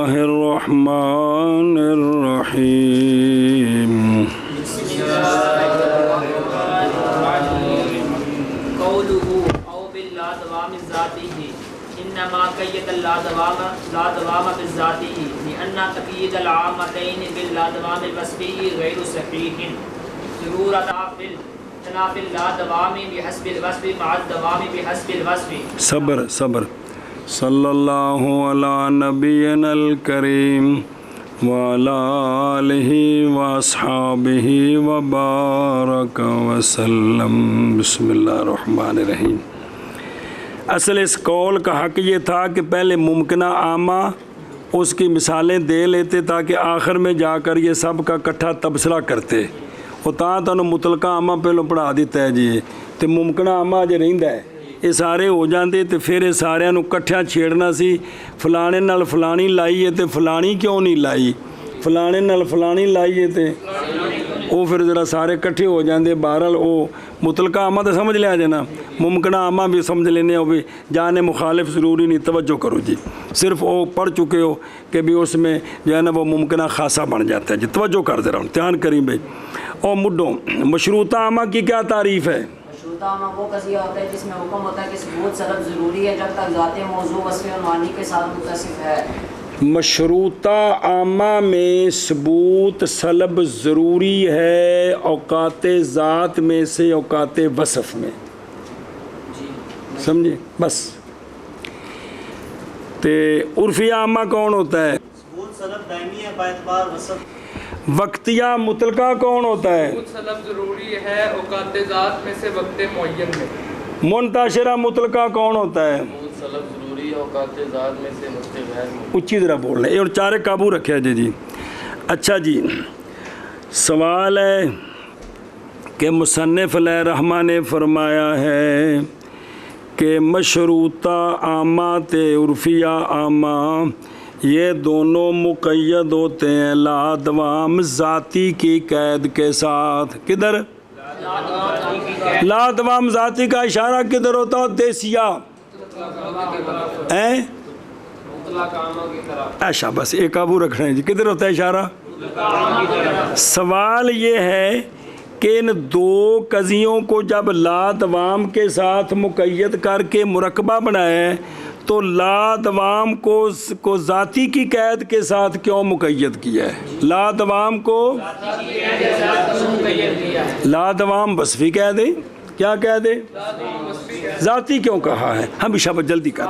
الله الرحمن الرحيم قوله او باللادوام ذاته انما قید اللادوام بالذاته لان تقیید العامتین باللادوام الوصفی غیر صحیح ضرورت تنافی اللادوام بحسب الوصف مع الدوام بحسب الوصف. صبر صلی اللہ علی نبینا الکریم وعلی آلہ واصحابہ وبارک وسلم. بسم اللہ الرحمن الرحیم. اصل اس قول کا حق یہ تھا کہ پہلے ممکنہ عامہ اس کی مثالیں دے لیتے تاکہ آخر میں جا کر یہ سب کا کٹھا تبصرہ کرتے. وہ تانوں مطلقہ عامہ پہلو پڑھا دیتا ہے جی تو ممکنہ عامہ جو رہندا ہے یہ سارے ہو جاندے تو پھر یہ سارے کٹھیاں چھیڑنا سی فلانے نال فلانی لائی ہے تو فلانی کیوں نہیں لائی, فلانے نال فلانی لائی ہے تو وہ پھر ذرا سارے کٹھے ہو جاندے. بہرحال وہ مطلقہ عامہ تو سمجھ لیا جانا, ممکنہ عامہ بھی سمجھ لینے ہو بھی جانے مخالف ضروری نہیں. توجہ کرو جی, صرف وہ پڑھ چکے ہو کہ بھی اس میں جو ہے نا وہ ممکنہ خاصہ بن جاتا ہے جی. توجہ کر دے رہا ہوں, دھیان کریں بھائی. اور مڈوں مشروطہ عامہ کی کیا تعریف ہے؟ مشروطہ عامہ وہ قضیہ ہوتا ہے جس میں حکم ہوتا ہے کہ ثبوت سبب ضروری ہے جب تک ذات موضوع وصف اور معنی کے ساتھ متصف ہے. مشروطہ عامہ میں ثبوت سلب ضروری ہے اوقات ذات میں سے اوقات وصف میں. سمجھے بس. تے عرفیہ عامہ کون ہوتا ہے؟ ثبوت سلب دائمی ہے باعتبار وصف. وقتیہ مطلقہ کون ہوتا ہے؟ ثبوت سلب ضروری ہے اوقات ذات میں سے وقت معین میں. منتشرہ مطلقہ کون ہوتا ہے؟ ثبوت سلب ضروری ہے اوقات ذات میں سے وقت غیر معین. اچھی طرح بول رہے ہیں اور چارے قابو رکھے جی. اچھا جی, سوال ہے کہ مصنف علیہ الرحمہ نے فرمایا ہے کہ مشروطہ عامہ تے عرفیہ عامہ یہ دونوں مقید ہوتے ہیں لادوام ذاتی کی قید کے ساتھ. کدھر؟ لادوام ذاتی کا اشارہ کدھر ہوتا ہے؟ دیسیہ ایشا بس ایک قابو رکھ رہے ہیں جی. کدھر ہوتا ہے اشارہ؟ سوال یہ ہے کہ ان دو قضیوں کو جب لادوام کے ساتھ مقید کر کے مرکبہ بنایا ہے تو لادوام کو ذاتی کی قید کے ساتھ کیوں مقید کیا ہے؟ لادوام کو لادوام وصفی کہہ دیں. کیا کہہ دیں؟ ذاتی کیوں کہا ہے؟ ہمیشہ بس جلدی کر.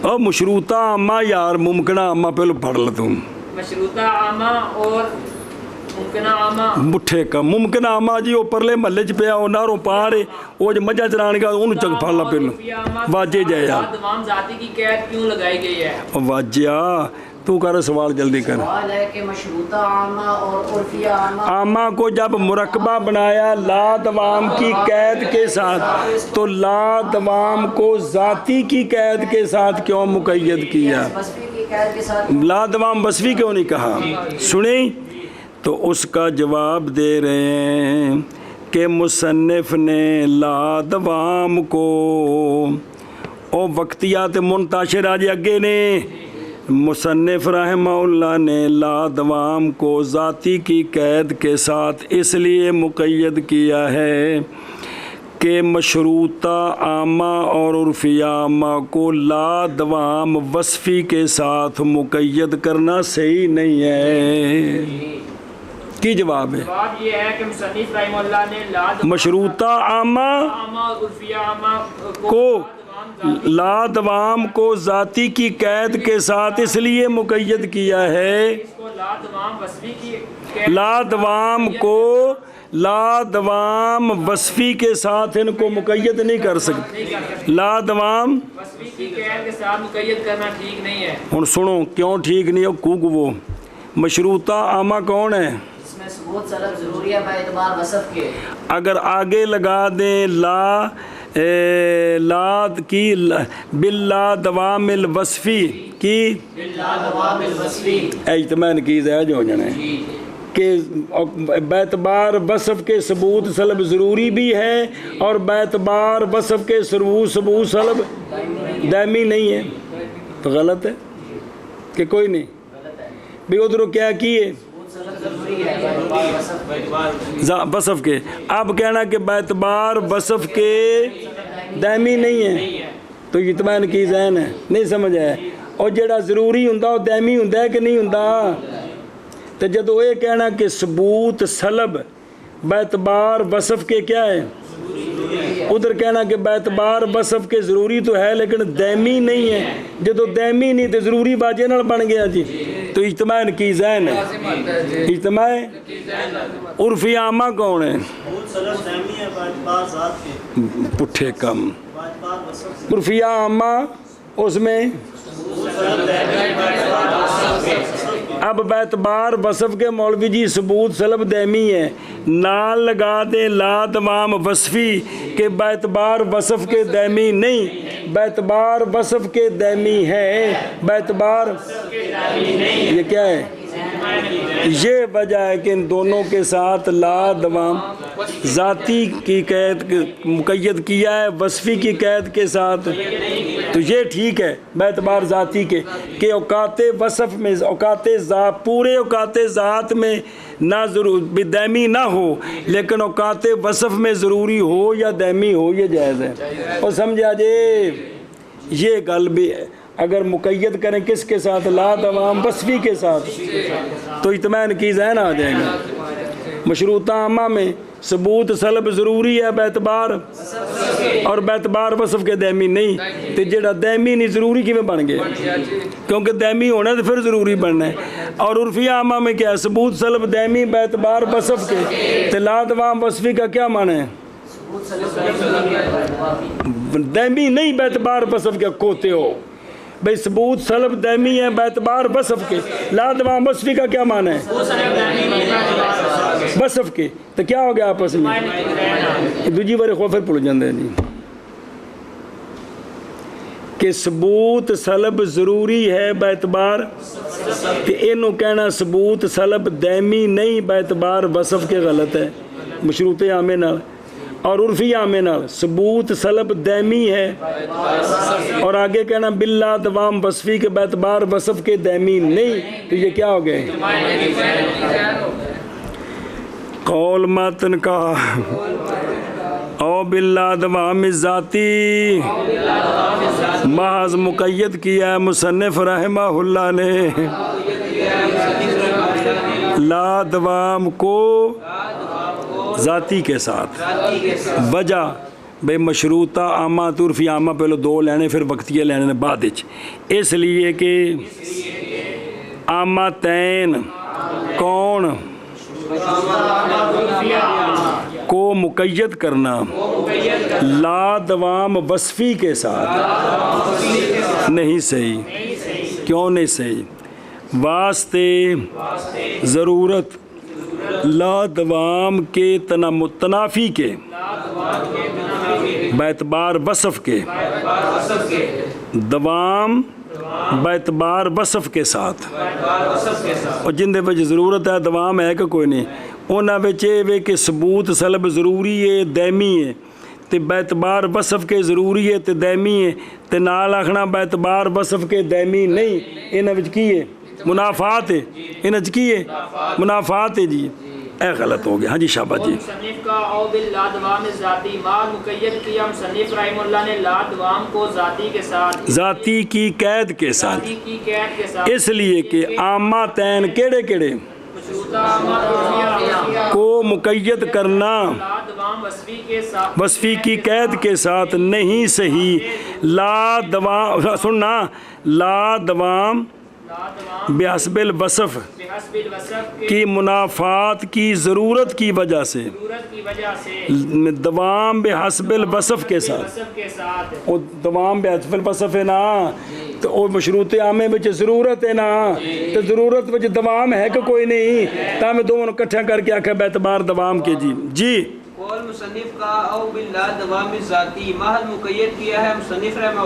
اور مشروطہ عامہ یار ممکنہ عامہ پہلو پڑھ لو تم. مشروطہ عامہ اور ممکنہ عامہ مٹھے کا ممکنہ عامہ جی وہ پرلے محلے چ پیا وہ ناروں پارے وہ جو مجھا چران گا انہوں چک پھڑ لا پہلو واجے جائے یار. تمام ذاتی کی قید کیوں لگائی گئی ہے؟ واجیا تو کر سوال جلدی کر. سوال ہے کہ مشروطہ عامہ اور عرفیہ عامہ کو جب مرکبہ بنایا لادوام کی قید کے ساتھ تو لادوام کو ذاتی کی قید کے ساتھ کیوں مقید کیا؟ وصفی کی قید کے ساتھ لادوام وصفی کیوں نہیں کہا؟ سنیں تو اس کا جواب دے رہے ہیں کہ مصنف نے لادوام کو او وقتیات منتشرہ جی اگے نے مصنف رحمہ اللہ نے لادوام کو ذاتی کی قید کے ساتھ اس لیے مقید کیا ہے کہ مشروطہ عامہ اور عرفیہ عامہ کو لادوام وصفی کے ساتھ مقید کرنا صحیح نہیں ہے. کی جواب ہے؟ جواب یہ ہے کہ مصنف رحمہ اللہ نے مشروطہ عامہ اور عرفیہ عامہ کو لادوام کو ذاتی کی قید کے ساتھ اس لیے مقید کیا ہے لادوام کو لادوام وصفی کے ساتھ ان کو مقید نہیں کر سکتے. لادوام وصفی کی قید کے ساتھ مقید کرنا ٹھیک نہیں ہے. ہن سنو کیوں ٹھیک نہیں ہے. وہ مشروطہ عامہ کون ہے؟ اس میں ثبوت سلب ضروری ہے باعتبار وصف کے. اگر آگے لگا دیں لاد کی باللادوام الوصفی کی باللادوام الوصفی اجتماع نقیز ہے جو ہو جانا ہے کہ بیعتبار وصف کے ثبوت سلب ضروری بھی ہے اور بیعتبار وصف کے ثبوت سلب دائمی نہیں ہے. تو غلط ہے. کہ کوئی نہیں بھی ادھر کیا کیے وصف کے. اب کہنا کہ بیتبار وصف کے دائمی نہیں ہے تو اطمینان کی ذہن ہے. نہیں سمجھ آیا. اور جڑا ضروری ہوں وہ دائمی ہوں کہ نہیں ہوں. تو جدو یہ کہنا کہ ثبوت سلب بیتبار وصف کے کیا ہے, ادھر کہنا کہ بیتبار وصف کے ضروری تو ہے لیکن دائمی نہیں ہے. جدو دائمی نہیں تو ضروری باجے نال بن گیا جی. تو اجتماع کی ذہن ہے. اجتماع عرفی عامہ کون ہے؟ پٹھے کم. عرفی عامہ اس میں اب بیتبار وصف کے مولوی جی ثبوت سلب دائمی ہے, نال لگا دیں لا دوام وصفی کہ بیتبار وصف کے دائمی نہیں, بیتبار وصف کے دائمی ہے. بیتبار یہ کیا ہے؟ یہ وجہ ہے کہ ان دونوں کے ساتھ لا دوام ذاتی کی قید مقید کیا ہے وصفی کی قید کے ساتھ. تو یہ ٹھیک ہے بیتبار ذاتی کے کہ اوقات وصف میں اوقات ذات پورے اوقات ذات میں نہ ضرور دائمی نہ ہو لیکن اوقات وصف میں ضروری ہو یا دائمی ہو یہ جائز ہے. اور سمجھا جی یہ گل بھی ہے. اگر مقید کریں کس کے ساتھ؟ لا دوام وصفی کے ساتھ تو اطمینان کی ذہن آ جائے گا. مشروطہ عامہ میں ثبوت سلب ضروری ہے بیتبار اور بیتبار وصف کے دائمی نہیں. تو جڑا دائمی نہیں ضروری کی میں بن گئے کیونکہ دائمی ہونا ہے تو پھر ضروری بننا ہے. اور عرفی عامہ میں کیا ہے؟ ثبوت سلب دائمی بیتبار وصف کے. تو لا دوام وصفی کا کیا معنی ہے؟ دائمی نہیں بیتبار وصف کے کوتے ہو بھئی. ثبوت سلب دائمی ہے بیتبار وصف کے. لا دوام وصفی کا کیا معنی ہے؟ وصف کے. تو کیا ہو گیا آپس میں؟ دوجی بارے خوفر پڑھ جاندے نہیں کہ ثبوت سلب ضروری ہے بیتبار کہ انہوں کہنا ثبوت سلب دائمی نہیں بیتبار وصف کے غلط ہے مشروط عامے نال. اور عرفی عامے نال ثبوت سلب دائمی ہے اور آگے کہنا باللہ دوام وصفی کے بیتبار وصف کے دائمی نہیں. تو یہ کیا ہو گئے؟ قول متن کا او باللہ دوام ذاتی محض مقید کیا ہے مصنف رحمہ اللہ نے لا دوام کو ذاتی کے ساتھ. وجہ بے مشروطہ عامہ تو عرفی عامہ پہلے دو لینے پھر وقتیہ لینے بعد اس لیے کہ عامہ تین کون کو مقید کرنا لا دوام وصفی کے ساتھ نہیں صحیح. کیوں نہیں صحیح؟ واسطے ضرورت لا دوام کے تنافی کے بیتبار وصف کے دوام بیتبار وصف کے ساتھ اور جن دے وجہ ضرورت ہے دوام ہے کہ کوئی نہیں. انہاں وچ اے کہ ثبوت سلب ضروری ہے دائمی ہے تے بیتبار وصف کے ضروری ہے تے دائمی ہے تے نال آکھنا بیتبار وصف کے دائمی نہیں. انہاں وچ کی ہے؟ منافات ہے. انہاں وچ کی ہے؟ منافات ہے. جی اے غلط ہو گیا. ہاں جی شاباش جی. مصنف کا او باللا دوام ذاتی مال مقید کیا مصنف رحمہ اللہ نے لا دوام کو ذاتی کے ساتھ ذاتی کی قید کے ساتھ ذاتی کی قید کے ساتھ اس لیے کہ عامہ تین کیڑے کیڑے مشروطہ عامہ عرفیہ کو مقید کرنا لا دوام وصفی کے ساتھ وصفی کی قید کے ساتھ نہیں صحیح. لا دوام سننا لا دوام بحسب الوصف بحسب الوصف کی منافات کی ضرورت کی وجہ سے ضرورت کی وجہ سے دوام بحسب الوصف کے ساتھ وصف کے ساتھ وہ دوام بحسب الوصف ہے نا تو وہ مشروط عامے وچ ضرورت ہے نا تو ضرورت وچ دوام ہے کہ کوئی نہیں تا میں دونوں اکٹھا کر کے آکھا بیتبار دوام کے. جی قول مصنف کا او باللہ دوام ذاتی محل مقید کیا ہے مصنف رحمہ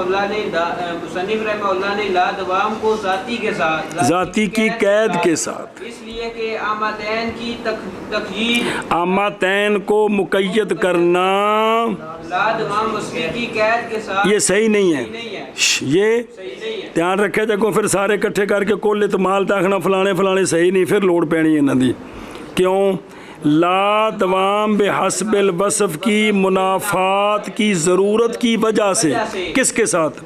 اللہ نے لا دوام کو ذاتی کے ساتھ، ذاتی کی قید کے ساتھ، اس لیے کہ عامتین کی تقیید، عامتین کو مقید کرنا لا دوام وصفی کی قید کے ساتھ یہ صحیح نہیں ہے، یہ صحیح نہیں ہے۔ دھیان رکھے جگہ پھر سارے کٹھے کر کے کل اتمال تاخنا فلانے صحیح نہیں، پھر لوڑ پینی ہے انہوں دی۔ کیوں؟ لا دوام بحسب الوصف کی منافات کی ضرورت کی وجہ سے، کس کے ساتھ؟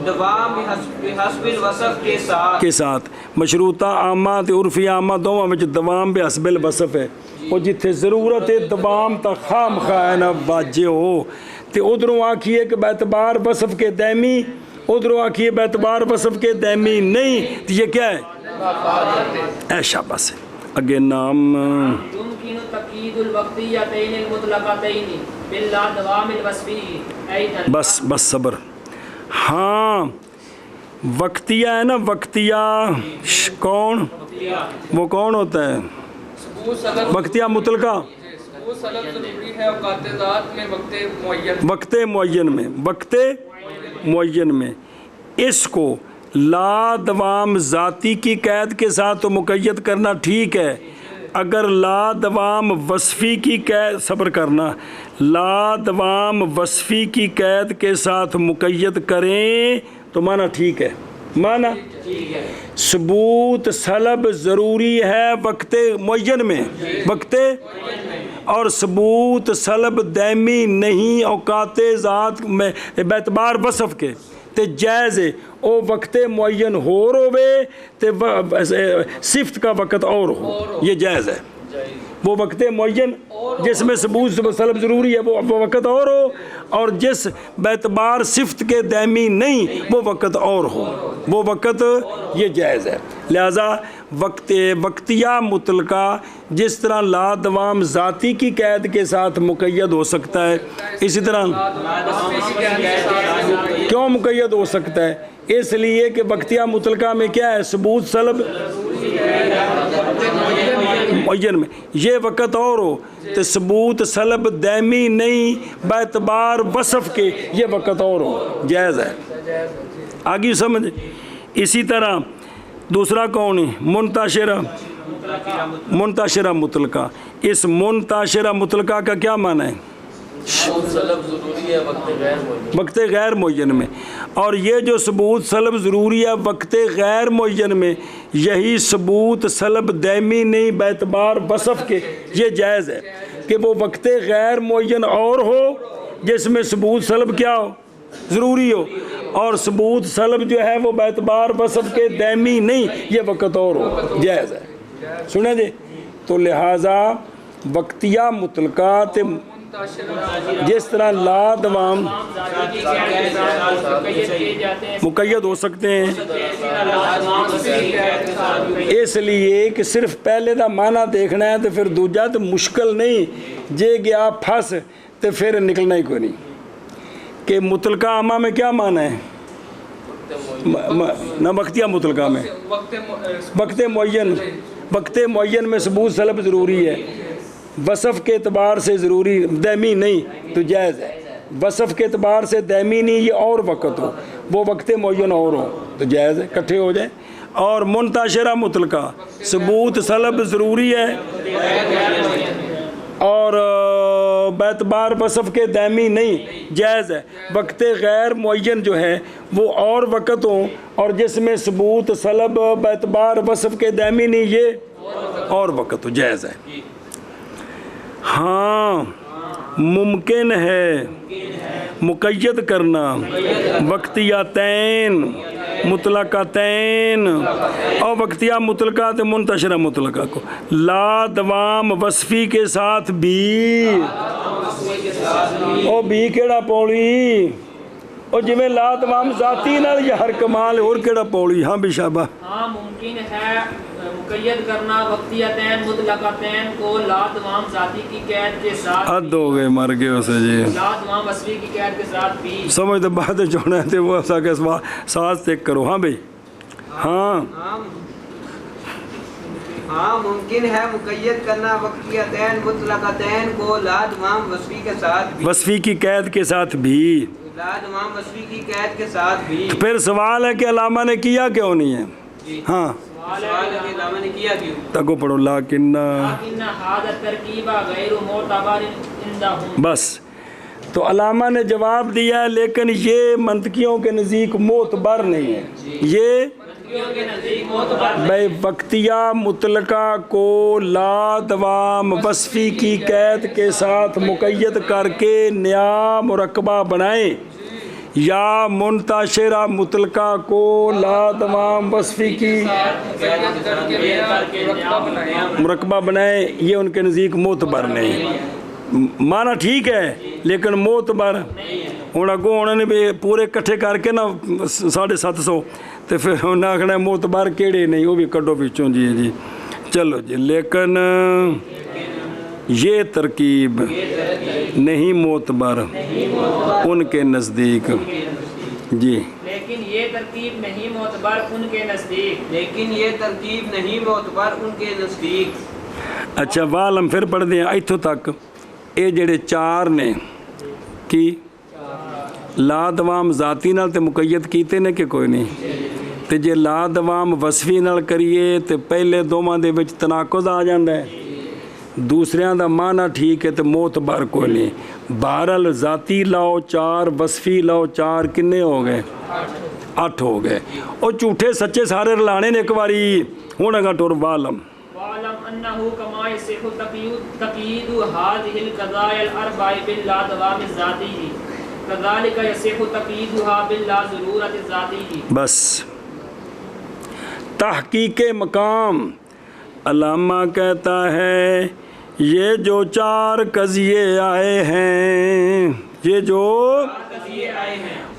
دوام بحسب الوصف کے ساتھ مشروطہ عامہ تے عرفی عامہ دونوں میں دوام بحسب الوصف ہے، اور جتھے ضرورت ہے دوام تا خام خواہنا واجہ ہو، تے ادھروں آکھیے کہ بیعتبار وصف کے دائمی، ادھروں آکھیے بیعتبار وصف کے دائمی نہیں، تو یہ کیا ہے؟ ایشا بس ہے۔ اگے نام يمكن تقييد الوقتيتين المطلقتين باللا دوام الوصفي ايضا، بس صبر۔ ہاں وقتیہ ہے نا، وقتیہ کون؟ وہ کون ہوتا ہے؟ ثبوت سلب وقتیہ مطلقہ، ثبوت سلب ضروری ہے اوقات ذات میں وقت معین میں اس کو لا دوام ذاتی کی قید کے ساتھ تو مقید کرنا ٹھیک ہے، اگر لا دوام وصفی کی قید، صبر کرنا، لا دوام وصفی کی قید کے ساتھ مقید کریں تو معنی ٹھیک ہے، معنی ثبوت سلب ضروری ہے وقت معین میں، اور ثبوت سلب دائمی نہیں اوقات ذات میں بیعتبار وصف کے، تے جائز ہے او وقت معین ہو روے تے صفت کا وقت اور ہو، یہ جائز ہے۔ وہ وقت معین جس میں ثبوت سلب ضروری ہے وہ وقت اور ہو، اور جس بیعتبار صفت کے دائمی نہیں وہ وقت اور ہو، وہ وقت یہ جائز ہے۔ لہذا وقتیہ مطلقہ جس طرح لا دوام ذاتی کی قید کے ساتھ مقید ہو سکتا ہے، اسی طرح کیوں مقید ہو سکتا ہے؟ اس لیے کہ وقتیہ مطلقہ میں کیا ہے؟ ثبوت سلب معین میں یہ وقت اور ہو تو ثبوت سلب دائمی نہیں بیعتبار وصف کے یہ وقت اور ہو، جائز ہے۔ آگے سمجھ۔ اسی طرح دوسرا کون ہے؟ منتشرہ مطلقہ۔ اس منتشرہ مطلقہ کا کیا معنی ہے؟ وقت غیر معین میں، اور یہ جو ثبوت سلب ضروری ہے وقت غیر معین میں، یہی ثبوت سلب دائمی نہیں بیعتبار وصف کے یہ جائز ہے کہ وہ وقت غیر معین اور ہو جس میں ثبوت سلب کیا ہو؟ ضروری ہو، اور ثبوت سلب جو ہے وہ بیعتبار وصف کے دائمی نہیں یہ وقت اور ہو، جائز ہے۔ سنیں جی، تو لہٰذا وقتیہ مطلقات جس طرح لا دوام مقید ہو سکتے ہیں، اس لیے کہ صرف پہلے دا معنی دیکھنا ہے تو پھر دوجا تو مشکل نہیں، جے گیا پھنس تو پھر نکلنا ہی کوئی نہیں۔ کہ مطلقہ عامہ میں کیا معنی ہے؟ نہ وقتیہ مطلقہ میں وقت معین میں ثبوت سلب ضروری ہے، وصف کے اعتبار سے ضروری دائمی نہیں تو جائز ہے، وصف کے اعتبار سے دائمی نہیں یہ اور وقت ہو، وہ وقت معین اور ہو تو جائز ہے، کٹھے ہو جائیں۔ اور منتشرہ مطلقہ ثبوت سلب ضروری ہے اور بیعتبار وصف کے دائمی نہیں جائز ہے، وقت غیر معین جو ہے وہ اور وقت ہوں اور جس میں ثبوت سلب بیعتبار وصف کے دائمی نہیں یہ اور وقت ہو، جائز ہے۔ ہاں ممکن ہے مقید کرنا وقتیتین مطلقتین اور وقتیہ مطلقات منتشرہ مطلقہ کو لا دوام وصفی کے ساتھ بھی، او بھی کیڑا پولی او جی میں لا دوام ذاتی نال یہ ہر کمال اور کیڑا پولی۔ ہاں بھی شابہ۔ ہاں ممکن ہے مقید کرنا وقتیتین مطلقتین کو لا دوام ذاتی کی قید کے ساتھ، حد ہو گئے مر گئے اسے جی، لا دوام وصفی کی قید کے ساتھ بھی سمجھ تو بات چونا تھے وہ ایسا کہ ساتھ تک کرو۔ ہاں بھائی، ہاں ہاں ممکن ہے مقید کرنا وقتیتین مطلقتین کو لادوام وصفی کے ساتھ بھی، وصفی کی قید کے ساتھ بھی. لادوام وصفی کی قید کے ساتھ بھی. پھر سوال ہے کہ علامہ نے کیا کیوں نہیں ہے؟ ہاں سوال ہے کہ علامہ نے کیا کیوں؟ تگو پڑھو لیکن لیکن ھذا الترکیب غیر معتبر عندهم. بس تو علامہ نے جواب دیا ہے لیکن یہ منطقیوں کے نزدیک معتبر نہیں ہے. یہ کے نزدیک معتبر بھائی وقتیہ مطلقہ کو لا دوام وصفی کی قید کے ساتھ مقید کر کے نیا مرکبہ بنائیں، یا منتشرہ مطلقہ کو لا دوام وصفی کی مرکبہ بنائیں، یہ ان کے نزدیک معتبر نہیں. معنی ٹھیک ہے لیکن معتبر. ہوں اگوں انہوں نے بھی پورے کٹھے کر کے نا 750 تو پھر انہیں آخنا معتبر کیڑے نہیں، وہ بھی کڈو پچھوں. جی جی چلو جی. لیکن یہ ترکیب نہیں معتبر ان کے نزدیک. جی لیکن یہ ترکیب نہیں معتبر ان کے نزدیک. لیکن یہ ترکیب نہیں معتبر ان کے نزدیک. اچھا والم پھر پڑھ دیں اتوں تک. یہ جڑے چار نے کی لا دوام ذاتی نال تے مقید کیتے نے کہ کوئی نہیں؟ تے جے لا دوام وصفی نال کریے تے پہلے دوواں دے وچ تناقض آ جاندا ہے، دوسریاں دا معنی ٹھیک ہے تے معتبر کوئی نہیں. بہرحال ذاتی لاؤ 4 وصفی لاؤ 4 کنے ہو گئے؟ 8 ہو گئے. او جھوٹے سچے سارے رلانے نے ایک واری. ہن اگا ٹر والم وَاعْلَمْ أَنَّهُ كَمَا يَصِحُّ تَقْيِيدُ هَذِهِ الْقَضَايَا الْأَرْبَعِ بِاللَّادْوَامِ الذَّاتِيِّ كَذَلِكَ يَصِحُّ تَقْيِيدُهَا بِاللَّاضُرُورَةِ الذَّاتِيِّ. بس تحقیق مقام علامہ کہتا ہے یہ جو 4 قضیے آئے ہیں، یہ جو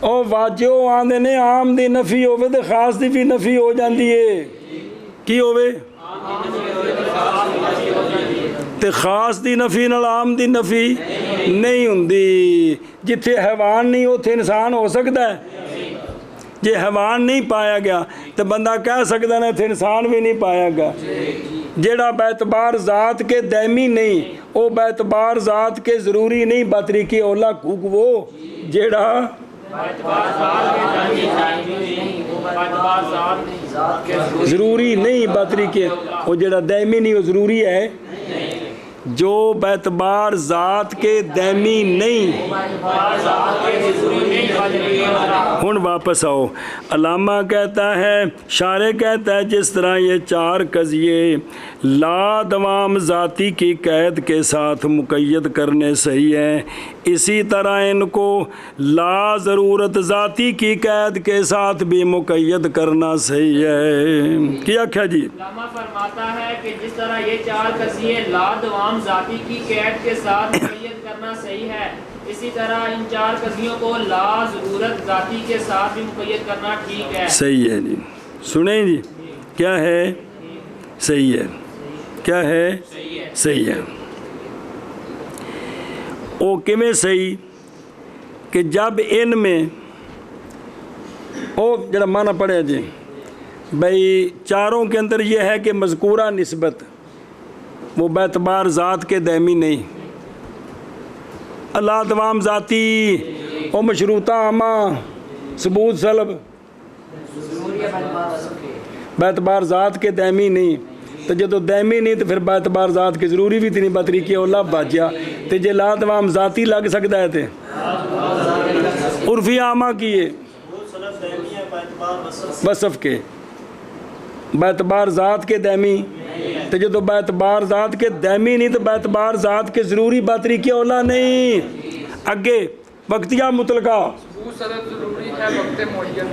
او واجو آندے نے عام دی نفی ہوئے تے خاص دی بھی نفی ہو جاندی ہے. کی ہوئے؟ تے خاص دی نفی نال عام دی نفی نہیں ہوندی. جتھے حیوان نہیں اتھے انسان ہو سکتا ہے؟ جے حیوان نہیں پایا گیا تو بندہ کہہ سکتا ہے اتھے انسان بھی نہیں پایا گیا. جیڑا بیعتبار ذات کے دائمی نہیں او بیعتبار ذات کے ضروری نہیں. بطریقی اولا کوک وہ جیڑا ضروری نہیں بطریقے وہ جیڑا دائمی نہیں وہ ضروری ہے. جو بیعتبار ذات کے دائمی نہیں. ہن واپس آؤ. علامہ کہتا ہے، شارح کہتا ہے جس طرح یہ 4 قضیے لا دوام ذاتی کی قید کے ساتھ مقید کرنے صحیح ہیں، اسی طرح ان کو لا ضرورت ذاتی کی قید کے ساتھ بھی مقید کرنا صحیح ہے. کیا کیا جی؟ علامہ فرماتا ہے کہ جس طرح یہ 4 قضیے لا دوام ذاتی کی قید کے ساتھ مقید کرنا صحیح ہے، اسی طرح ان 4 قضیوں کو لا ضرورت ذاتی کے ساتھ بھی مقید کرنا ٹھیک ہے. صحیح ہے جی. سنیں جی کیا ہے؟ صحیح ہے. کیا ہے؟ صحیح ہے. او کیویں صحیح کہ جب ان میں او جڑا معنی پڑھے جی بھئی 4 کے اندر یہ ہے کہ مذکورہ نسبت وہ بیعتبار ذات کے دائمی نہیں. اللہ دوام ذاتی او مشروطہ عامہ ثبوت سلب بیعتبار ذات کے دائمی نہیں. تو جدو دائمی نہیں تو پھر بیعتبار ذات کے ضروری بھی تھی نہیں. بطریقی اولا بچیا تو جے لا دوام ذاتی لگ سکتا ہے تے عرفی عامہ کیے وصف کے بیعتبار ذات کے دائمی. تو جدو بیعتبار ذات کے دائمی نہیں تو بیعتبار ذات کے ضروری بطریقی اولا نہیں. اگے وقتیہ مطلقہ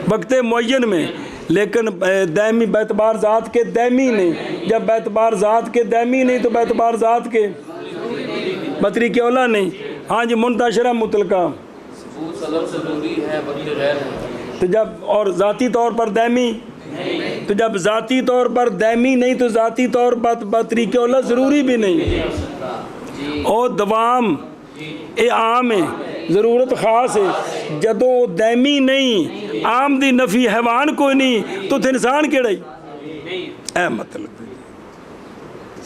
وقت معین میں، لیکن دائمی بیعتبار ذات کے دائمی نہیں. جب بیعتبار ذات کے دائمی نہیں تو بیعتبار ذات کے بطریقی اولا نہیں. ہاں جی منتشرہ مطلقہ تو جب اور ذاتی طور پر دائمی تو جب ذاتی طور پر دائمی نہیں تو ذاتی طور پر بطریقی اولا ضروری بھی نہیں. اور دوام اے عام ہے، ضرورت خاص ہے. جدو دائمی نہیں عام دی نفی حیوان کوئی نہیں تو انسان کیڑا ہی اے مطلب.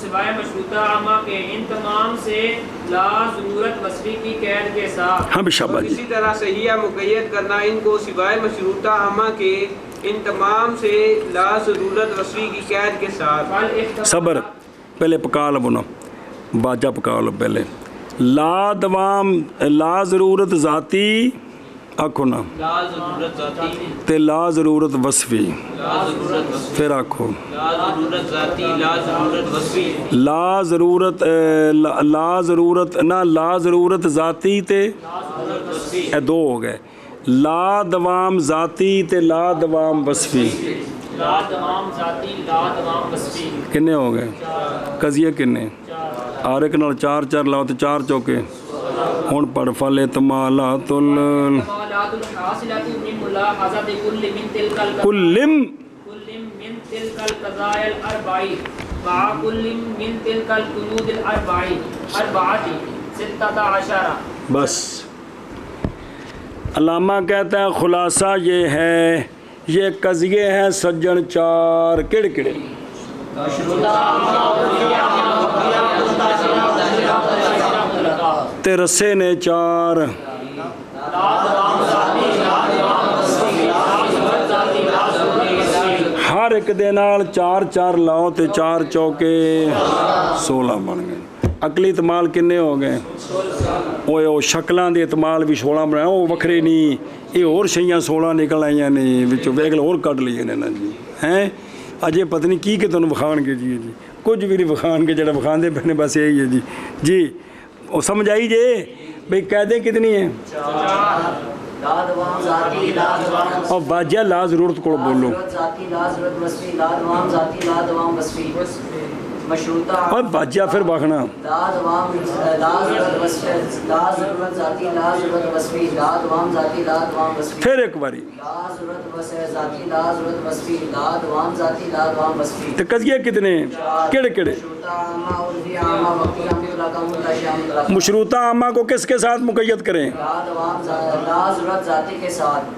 سوائے مشروطہ عامہ کے ان تمام سے لا ضرورت وصفی کی قید کے ساتھ. ہاں شاباش جی. اسی طرح صحیح ہے مقید کرنا ان کو سوائے مشروطہ عامہ کے ان تمام سے لا ضرورت وصفی کی قید کے ساتھ. صبر پہلے پکا لو نا باجا پکا لو پہلے. لا دوام لا ضرورت ذاتی آکھو نا لا ضرورت ذاتی تے لا ضرورت وصفی لا ضرورت وصفی پھر آکھو لا ضرورت ذاتی لا ضرورت وصفی لا ضرورت لا ضرورت نہ لا ضرورت ذاتی تے اے دو ہو گئے. لا دوام ذاتی تے لا دوام وصفی لا دوام ذاتی لا دوام وصفی کنے ہو گئے قضیے کنے ہر ایک نال چار چار لاؤ تے چار چوکے. ہن پڑھ فل اعتمالات الاحتمالات الحاصلۃ من ملاحظۃ کل من تلک کلم من تلک القضایا الاربع مع کل من تلک القیود الاربعۃ 16. بس علامہ کہتا ہے خلاصہ یہ ہے یہ قضیے ہیں سجن چار کڑے کڑے تے رسے نے چار ہر ایک دے نال چار چار لاؤ تے چار چوکے 16 بن گئے. عقلی اعتمال کنے ہو گئے وہ شکلاں دے اعتمال بھی 16 بنایا وہ وکھرے نہیں یہ اور شیاں 16 نکل آئیاں نہیں وچوں ویگل اور کٹ لیے نے نا جی ہیں اجے پتہ نہیں کی کہ تانوں وکھان گے جی جی کچھ بھی نہیں وکھان کے جڑا وکھاندے پہنے بس یہی ہے جی جی وہ سمجھ آئی جے بھئی قیدیں کتنی ہیں اور باجہ لا ضرورت کو بولو اور باجہ پھر باخنا پھر ایک باری تو قضیے کتنے کیڑے کیڑے مشروطہ عامہ کو کس کے ساتھ مقید کریں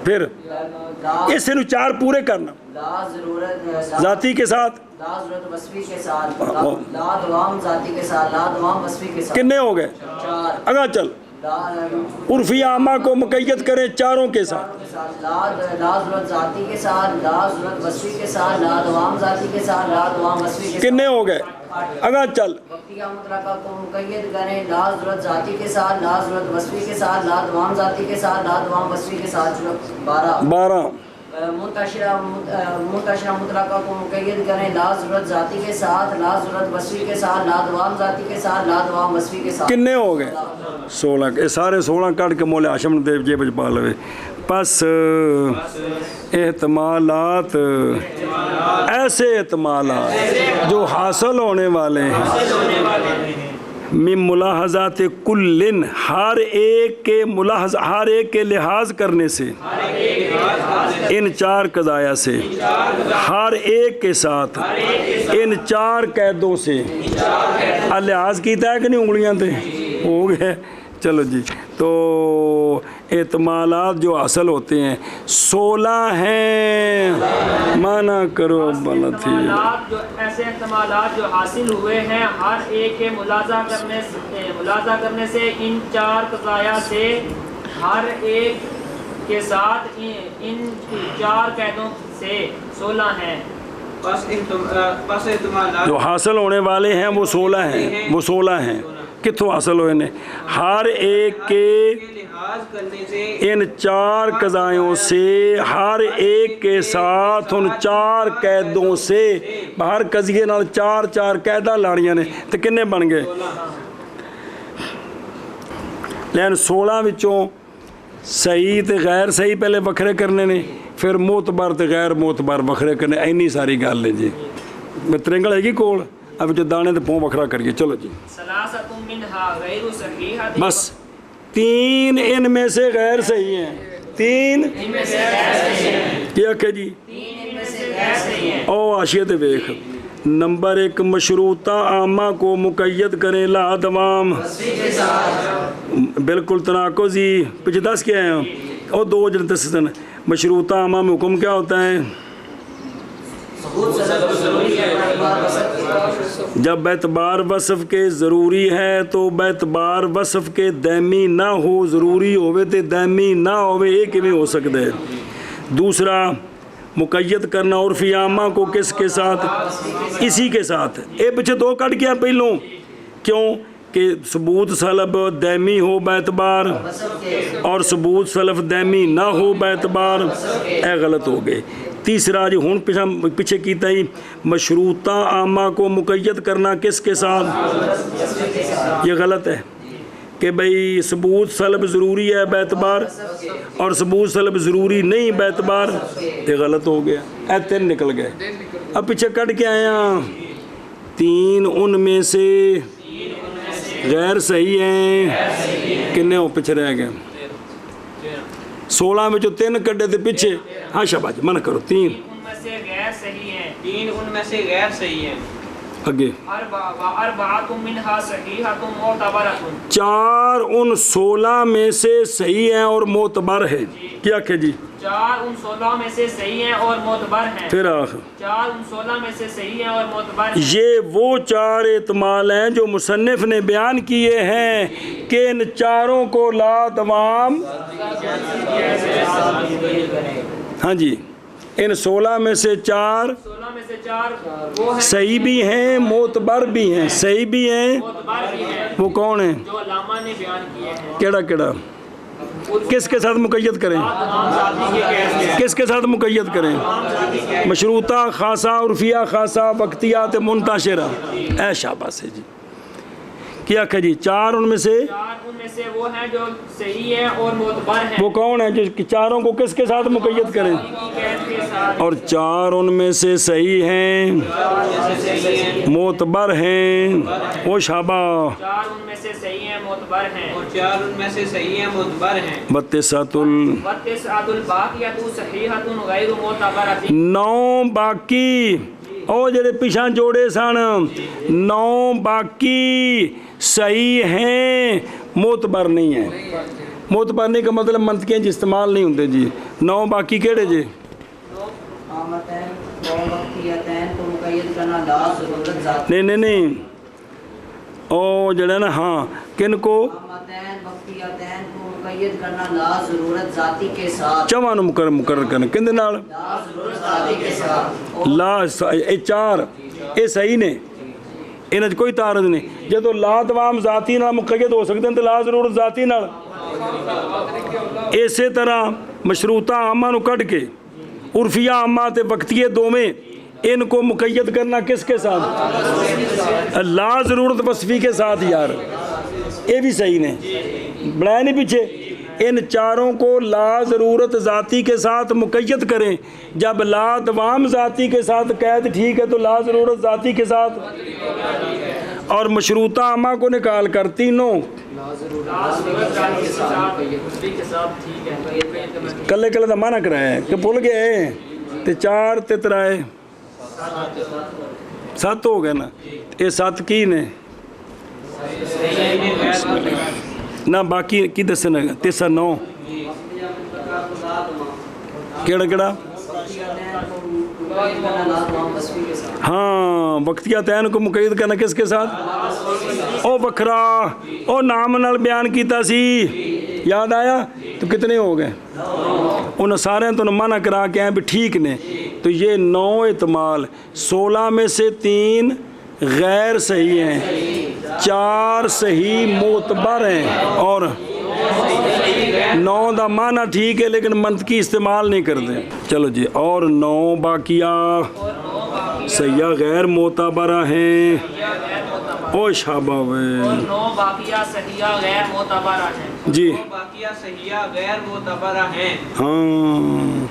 پھر اس سے چار پورے کرنا ذاتی کے ساتھ کتنے ہو گئے اگا چل عرفی عامہ کو مقید کریں چاروں کے ساتھ کتنے ہو گئے اگا چل مطلقہ کو مقید کریں لا ضرورت ذاتی کے ساتھ لا ضرورت وصفی کے ساتھ لا دوام ذاتی کے ساتھ لا دوام وصفی کے ساتھ 12 منتشرہ مطلقہ کو مقید کریں لا ضرورت ذاتی کے ساتھ لا ضرورت وصفی کے ساتھ لا دوام ذاتی کے ساتھ لا دوام وصفی کے ساتھ کتنے ہو گئے 16 یہ سارے 16 کٹ کے مولا ہاشم نے جیب وچ پا لوے. پس احتمالات ایسے احتمالات جو حاصل ہونے والے ہیں من ملاحظات کلن ہر ایک کے لحاظ کرنے سے ان چار قضایا سے ہر ایک کے ساتھ ان چار قیدوں سے لحاظ کیتا ہے کہ نہیں انگلیاں تے ہو گئے. چلو جی تو احتمالات جو حاصل ہوتے ہیں 16 ہیں مانا کرو بنا تھی جو ایسے احتمالات جو حاصل ہوئے ہیں ہر ایک کے ملاحظہ کرنے سے ان چار قضایا سے ہر ایک کے ساتھ ان چار قیدوں سے 16 ہیں. جو حاصل ہونے والے ہیں وہ 16 ہیں کتوں حاصل ہوئے نے ہر ایک کے ان چار قضایوں سے ہر ایک کے ساتھ ان چار قیدوں سے باہر قضیے نال چار چار قیداں لانیاں نے تو کنے بن گئے لیکن 16 وچوں صحیح تے غیر صحیح پہلے وکھرے کرنے نے پھر معتبر تے غیر معتبر وکھرے کرنے اینی ساری گل ہے جی میں ترنگل ہے گی کول اب جو دانے تے پوں وکھرا کریے. چلو جی بس 3 ان میں سے غیر صحیح ہیں 3 کیا کہ جی او آشیت ویخ نمبر 1 مشروطہ عامہ کو مقید کریں لا دوام بالکل تناقض ہی پیچھے 10 کیا ہیں اور 2 جلد مشروطہ عامہ میں حکم کیا ہوتا ہے ثبوت سند ضروری ہے اعتبار وصف کے۔ جب اعتبار وصف کے ضروری ہے تو اعتبار وصف کے دائمی نہ ہو، ضروری ہوئے تو دائمی نہ ہوئے، ایک میں ہو سکتا ہے۔ دوسرا مقید کرنا عرفی عامہ کو کس کے ساتھ؟ اسی کے ساتھ۔ اے پیچھے دو کٹ گیا پہلوں، کیوں کہ ثبوت سلب دائمی ہو باعتبار اور ثبوت سلف دائمی نہ ہو باعتبار، اے غلط ہو گئے۔ تیسرا جو ہون پیچھے کیتا ہی مشروطہ عامہ کو مقید کرنا کس کے ساتھ، یہ غلط ہے کہ بھئی ثبوت سلب ضروری ہے باعتبار اور ثبوت سلب ضروری نہیں باعتبار، یہ غلط ہو گیا۔ اے تین نکل گئے۔ اب پیچھے کٹ کے آیا، تین ان میں سے غیر صحیح ہیں، کنے ہو پیچھے رہ گئے؟ 16 میں جو 3 کٹے تھے پیچھے، ہاں شاباش منع کرو، 3 ان میں سے غیر صحیح ہیں، 3 ان میں سے غیر صحیح ہیں۔ اگے اربعۃ منھا صحیحۃ معتبرۃ، 4 ان 16 میں سے صحیح ہیں اور معتبر ہے۔ کیا کہ جی 4 ان 16 میں سے صحیح ہیں اور معتبر ہیں۔ پھر آخر 4 ان 16 میں سے صحیح ہیں اور معتبر ہیں۔ یہ وہ 4 احتمال ہیں جو مصنف نے بیان کیے ہیں کہ ان چاروں کو لا دوام، ہاں جی، ان 16 میں سے 4 وہ ہیں صحیح بھی ہیں معتبر بھی ہیں، صحیح بھی ہیں معتبر بھی ہیں، وہ کون ہیں؟ جو علامہ نے بیان کیے ہیں۔ کیڑا کیڑا کس کے ساتھ مقید کریں؟ کس کے ساتھ مقید کریں؟ مشروطہ خاصہ، عرفیہ خاصہ، وقتیات منتشرہ، اے شاباش ہے جی۔ کیا کہ جی 4 ان میں سے 4 ان میں سے وہ ہیں جو صحیح ہیں اور معتبر ہیں، وہ کون ہیں جو چاروں کو کس کے ساتھ مقید کریں؟ قید کے ساتھ، اور 4 ان میں سے صحیح ہیں معتبر ہیں، وہ شابہ 4 ان میں سے صحیح ہیں معتبر ہیں، اور 4 ان میں سے صحیح ہیں معتبر ہیں۔ بتسعۃ وتسعۃ الباقیۃ صحیحۃ غیر معتبرۃ، 9 باقی، او جڑے پیچھا جوڑے سن 9 باقی صحیح ہیں معتبر نہیں ہیں۔ معتبر نہیں کا مطلب منطقیں جی استعمال نہیں ہوتے جی۔ 9 باقی کیڑے جی؟ عامتین و وقتیتین کو مقید کرنا لا ضرورت ذاتی، نہیں او جڑا نا ہاں کن کو؟ عامتین وقتیتین کو مقید کرنا لا ضرورت ذاتی کے ساتھ، چواں نو مقرر کرنا کن دے نال؟ لا ضرورت ذاتی کے ساتھ۔ لا اے 4 اے صحیح نے، انہاں وچ کوئی تعارض نہیں۔ جدوں لا دوام ذاتی نال مقید ہو سکتے ہیں تو لا ضرورت ذاتی نال، اسی طرح مشروطہ عامہ نو کٹ کے عرفیہ عامہ تے وقتیے دوویں ان کو مقید کرنا کس کے ساتھ؟ لا ضرورت وصفی کے ساتھ۔ یار یہ بھی صحیح نے، بڑھائے نہیں پیچھے، ان چاروں کو لا ضرورت ذاتی کے ساتھ مقید کریں۔ جب لا دوام ذاتی کے ساتھ قید ٹھیک ہے تو لا ضرورت ذاتی کے ساتھ، اور مشروطہ عامہ کو نکال کر تینوں کلے کلے دا معنی کرایا ہے کہ بھول گئے تے 4 تے 3 7 ہو گئے نا، یہ 7 کی نے نہ باقی کی دسنا 3 9 کیڑا کیڑا؟ ہاں وقتیہ تین کو مقید کرنا کس کے ساتھ؟ او بکھرا او نام نال بیان کیتا سی، یاد آیا؟ تو کتنے ہو گئے؟ انہوں سارے تو منع کرا کے ہیں بھی ٹھیک نے۔ تو یہ 9 احتمال، 16 میں سے 3 غیر صحیح ہیں، 4 صحیح معتبر ہیں، اور 9 دا معنی ٹھیک ہے لیکن منطقی استعمال نہیں کرتے۔ چلو جی، اور 9 باقیہ صحیح غیر معتبرہ ہیں، او شابہ وے 9 باقیہ صحیحہ غیر معتبرہ ہیں جی، 9 باقیہ صحیحہ غیر معتبرہ ہیں۔ ہاں